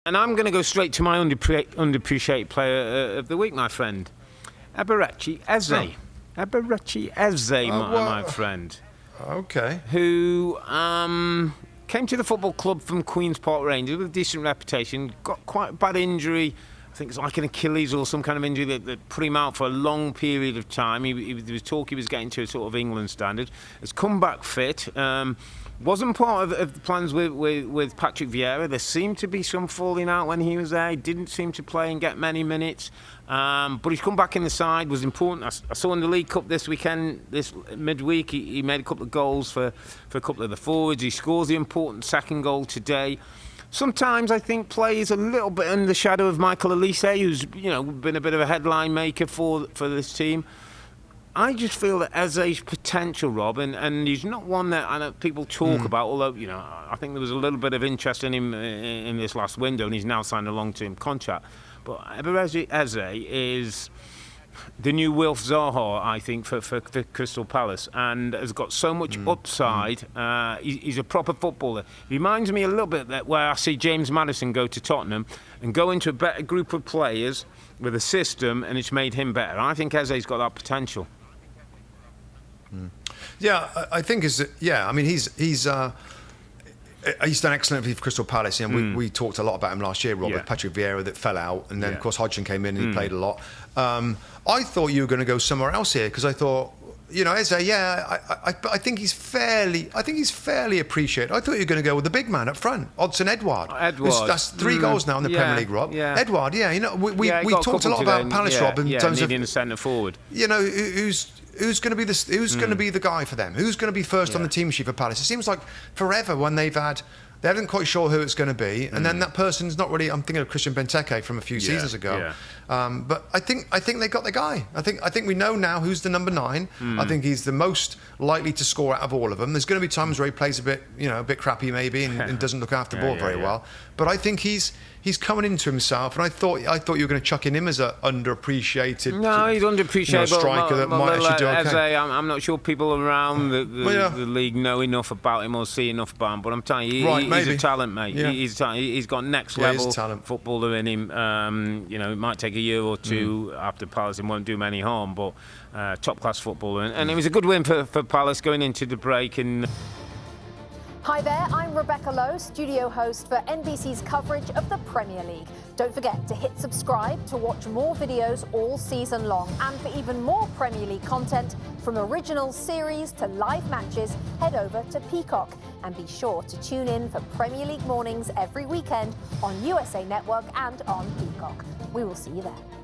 And I'm going to go straight to my underappreciated player of the week, my friend. Eberechi Eze. Oh. Eberechi Eze, my friend. Okay. Who came to the football club from Queen's Park Rangers with a decent reputation, got quite a bad injury. I think it's like an Achilles or some kind of injury that put him out for a long period of time. There was talk he was getting to a sort of England standard. Has come back fit. Wasn't part of the plans with Patrick Vieira. There seemed to be some falling out when he was there. He didn't seem to play and get many minutes. But he's come back in the side, was important. I saw in the League Cup this weekend, this midweek, he made a couple of goals for a couple of the forwards. He scores the important second goal today. Sometimes I think plays a little bit under the shadow of Michael Elise, who's been a bit of a headline maker for this team. I just feel that Eze's potential, Rob, and he's not one that I know people talk about, although, I think there was a little bit of interest in him in this last window, and he's now signed a long-term contract. But Eberechi Eze is the new Wilfried Zaha, I think, for Crystal Palace, and has got so much upside. He's a proper footballer. He reminds me a little bit that where I see James Maddison go to Tottenham and go into a better group of players with a system, and it's made him better. I think Eze's got that potential. Yeah, I think he's done excellently for Crystal Palace. We talked a lot about him last year, Rob, with Patrick Vieira that fell out, and then of course Hodgson came in and he played a lot. I thought you were going to go somewhere else here because I thought, Eze, I think he's fairly appreciated. I thought you were going to go with the big man up front, Odsonne Edouard. That's 3 goals now in the Premier League, Rob. Yeah. Edouard, we talked a lot about Palace, Rob, in terms of needing a centre forward. Who's going to be going to be the guy for them? Who's going to be first on the team sheet for Palace? It seems like forever when they haven't quite sure who it's going to be, and then that person's not really. I'm thinking of Christian Benteke from a few seasons ago. But I think they got the guy. I think we know now who's the number 9. I think he's the most likely to score out of all of them. There's going to be times where he plays a bit crappy maybe and doesn't look after the ball very well. But I think he's coming into himself, and I thought you were going to chuck in him as an underappreciated. No, he's underappreciated. Striker that might actually do okay. I'm not sure people around the league know enough about him or see enough about him, but I'm telling you, he's a talent, mate. Yeah. He's got next level footballer in him. It might take a year or two after Palace and won't do him any harm, but top class footballer, and it was a good win for Palace going into the break. And hi there, I'm Rebecca Lowe, studio host for NBC's coverage of the Premier League. Don't forget to hit subscribe to watch more videos all season long. And for even more Premier League content, from original series to live matches, head over to Peacock. And be sure to tune in for Premier League mornings every weekend on USA Network and on Peacock. We will see you there.